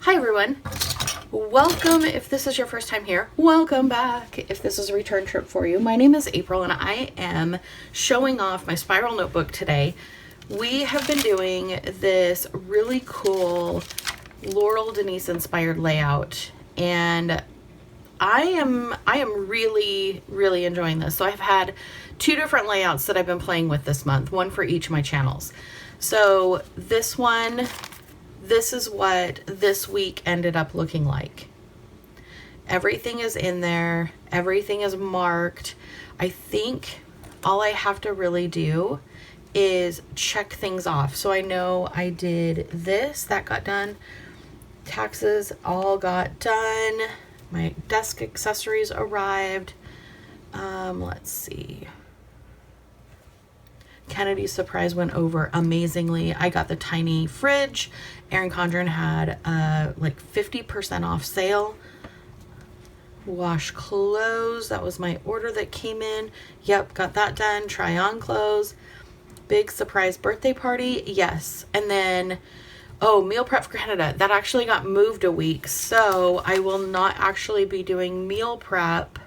Hi everyone, welcome. If this is your first time here, welcome back. If this is a return trip for you, my name is April and I am showing off my spiral notebook today. We have been doing this really cool Laurel Denise inspired layout, and I am really enjoying this. So I've had two different layouts that I've been playing with this month, one for each of my channels. So this is what this week ended up looking like. Everything is in there. Everything is marked. I think all I have to really do is check things off. So I know I did this, that got done. Taxes all got done. My desk accessories arrived. Let's see. Kennedy's surprise went over amazingly. I got the tiny fridge. Erin Condren had like 50% off sale. Wash clothes. That was my order that came in. Yep, got that done. Try on clothes. Big surprise birthday party. Yes. And then, meal prep for Canada. That actually got moved a week. So I will not actually be doing meal prep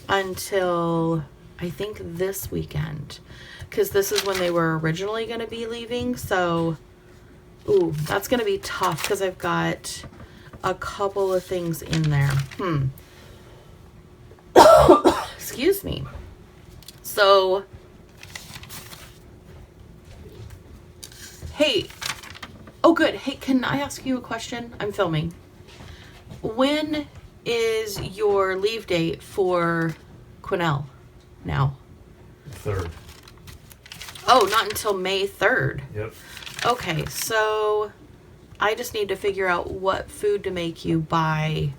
until I think this weekend, because this is when they were originally going to be leaving. So, that's going to be tough because I've got a couple of things in there. Excuse me. So, hey, good. Hey, can I ask you a question? I'm filming. When is your leave date for Quinnell now? 3rd. Oh, not until May 3rd. Yep. Okay, so I just need to figure out what food to make you by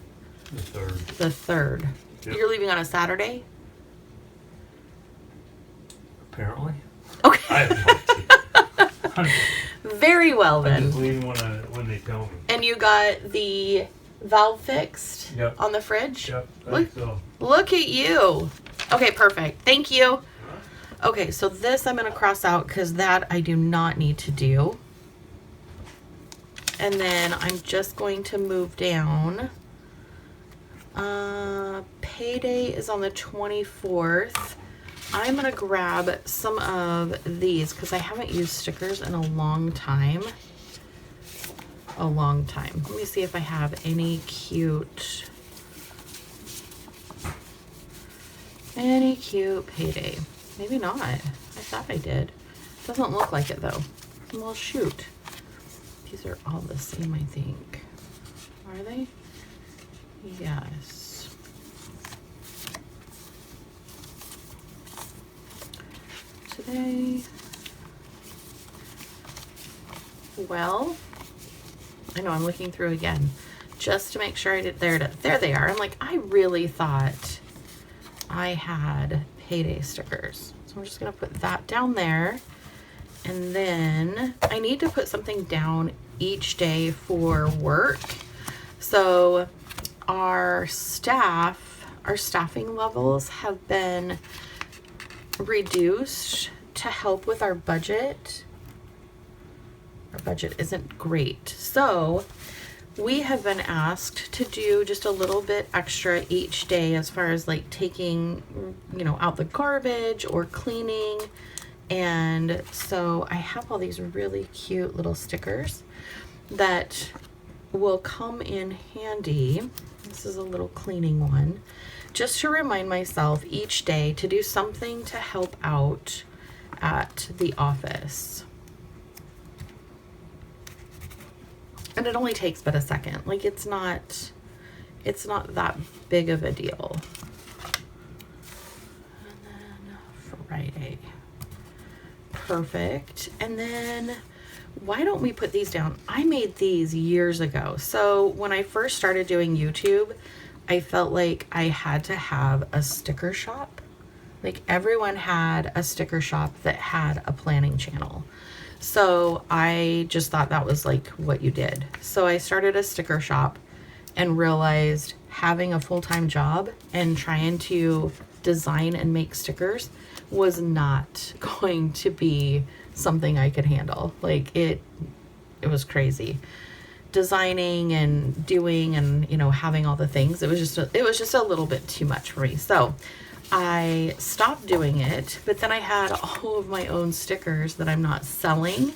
The 3rd. the 3rd. Yep. You're leaving on a Saturday? Apparently. Okay. I have no idea. Very well I'm just then. leaving when they tell me. And you got the valve fixed Yep. on the fridge? Yep. I Look, think so. look at you. Okay, perfect. Thank you. Okay, so this I'm going to cross out because that I do not need to do. And then I'm just going to move down. Payday is on the 24th. I'm going to grab some of these because I haven't used stickers in a long time. Let me see if I have any cute Payday. Maybe not. I thought I did. Doesn't look like it though. Well, shoot. These are all the same, I think. Are they? Yes. Today. Well, I know I'm looking through again just to make sure I did. There they are. I'm like, I really thought I had Payday stickers. So I'm just going to put that down there. And then I need to put something down each day for work. So our staffing levels have been reduced to help with our budget. Our budget isn't great. So we have been asked to do just a little bit extra each day as far as like taking, out the garbage or cleaning. And so I have all these really cute little stickers that will come in handy. This is a little cleaning one, just to remind myself each day to do something to help out at the office. And it only takes but a second. Like it's not that big of a deal. And then Friday. Perfect. And then why don't we put these down? I made these years ago. So when I first started doing YouTube, I felt like I had to have a sticker shop. Like everyone had a sticker shop that had a planning channel. So I just thought that was like what you did. So I started a sticker shop and realized having a full-time job and trying to design and make stickers was not going to be something I could handle. Like it was crazy. designing and doing and, you know, having all the things. It was just a little bit too much for me. So I stopped doing it, but then I had all of my own stickers that I'm not selling.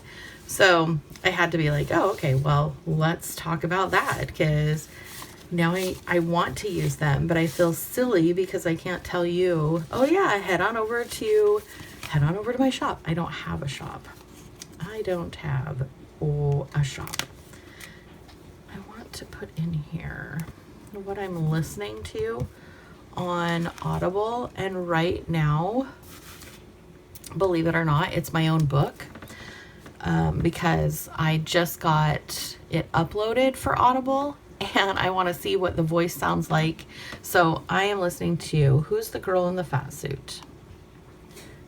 So I had to be like, oh, okay, well, let's talk about that, because now I want to use them, but I feel silly because I can't tell you, oh yeah, head on over to my shop. I don't have a shop. I don't have a shop. I want to put in here what I'm listening to on Audible, and right now, believe it or not, it's my own book, because I just got it uploaded for Audible and I want to see what the voice sounds like. So I am listening to Who's the Girl in the Fat Suit?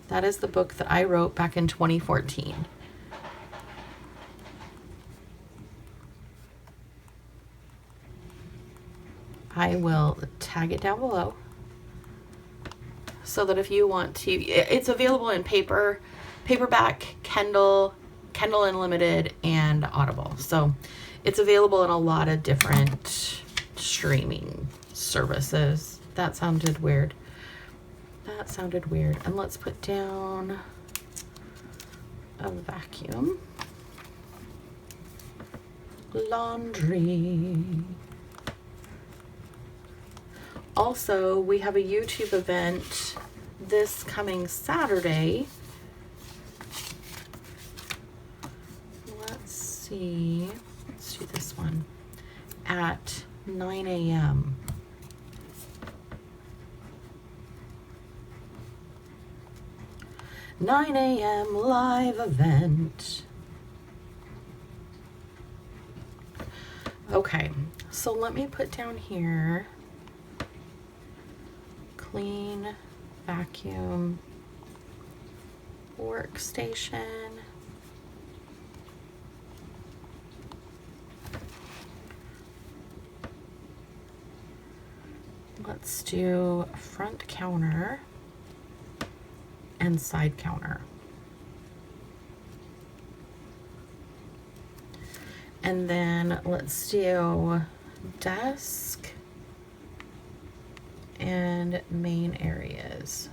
That is the book that I wrote back in 2014. I will tag it down below so that if you want to, it's available in paperback, Kindle Unlimited, and Audible. So it's available in a lot of different streaming services. That sounded weird. And let's put down a vacuum. Laundry. Also, we have a YouTube event this coming Saturday. Let's see. Let's do this one at 9 a.m. live event. Okay, so let me put down here, clean, vacuum, workstation. Let's do front counter and side counter. And then let's do desk and main areas.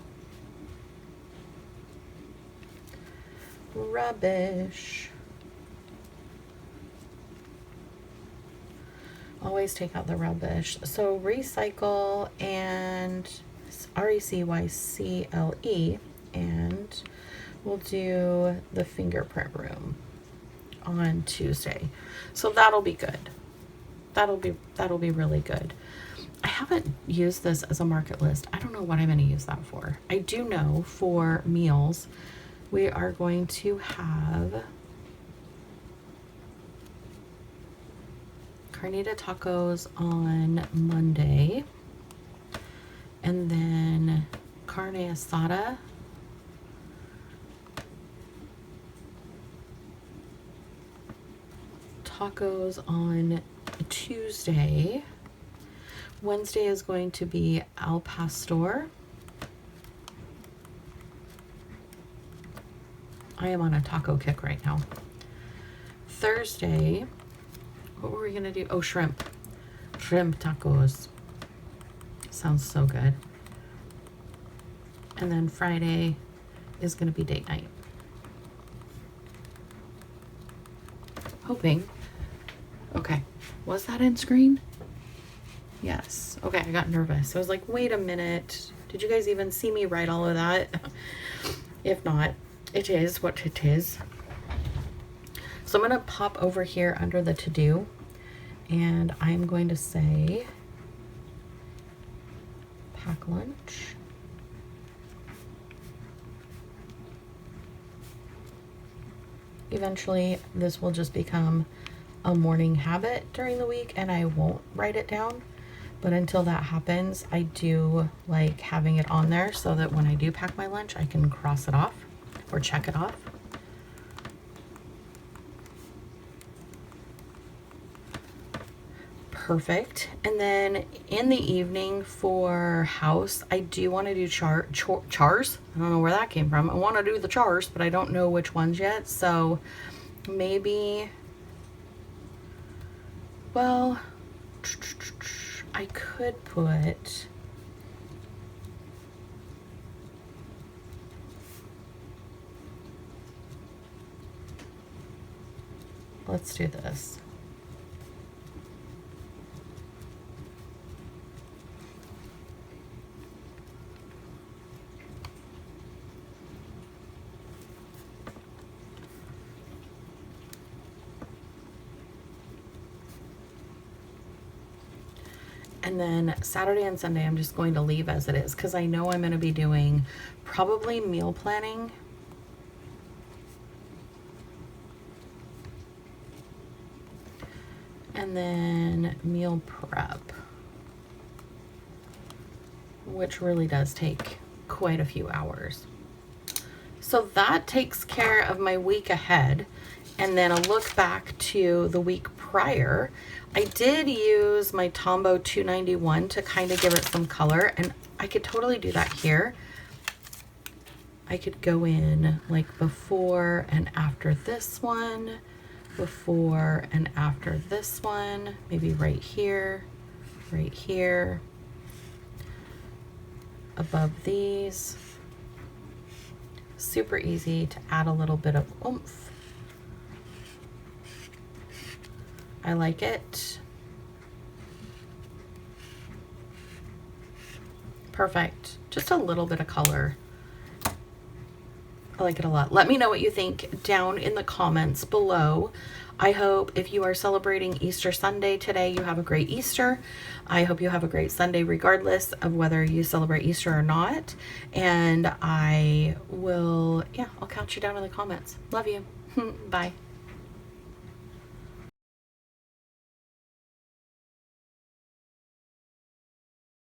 Rubbish. Always take out the rubbish. So recycle and RECYCLE, and we'll do the fingerprint room on Tuesday. So that'll be good. That'll be really good. I haven't used this as a market list. I don't know what I'm going to use that for. I do know for meals we are going to have carnita tacos on Monday, and then carne asada tacos on Tuesday. Wednesday is going to be al pastor. I am on a taco kick right now. Thursday, what were we gonna do? Oh, shrimp tacos. Sounds so good. And then Friday is gonna be date night. Hoping. Okay, was that in screen? Yes. Okay, I got nervous. I was like, wait a minute. Did you guys even see me write all of that? If not, it is what it is. So I'm going to pop over here under the to-do, and I'm going to say pack lunch. Eventually, this will just become a morning habit during the week, and I won't write it down. But until that happens, I do like having it on there so that when I do pack my lunch, I can cross it off or check it off. Perfect. And then in the evening for house, I do want to do chars. I don't know where that came from. I want to do the chars, but I don't know which ones yet. So maybe Well, I could put... Let's do this. And then Saturday and Sunday, I'm just going to leave as it is because I know I'm going to be doing probably meal planning. And then meal prep, which really does take quite a few hours. So that takes care of my week ahead. And then a look back to the week prior. I did use my Tombow 291 to kind of give it some color, and I could totally do that here. I could go in like before and after this one, before and after this one, maybe right here, above these. Super easy to add a little bit of oomph. I like it. Perfect. Just a little bit of color. I like it a lot. Let me know what you think down in the comments below. I hope if you are celebrating Easter Sunday today, you have a great Easter. I hope you have a great Sunday regardless of whether you celebrate Easter or not. And I will, I'll count you down in the comments. Love you. Bye.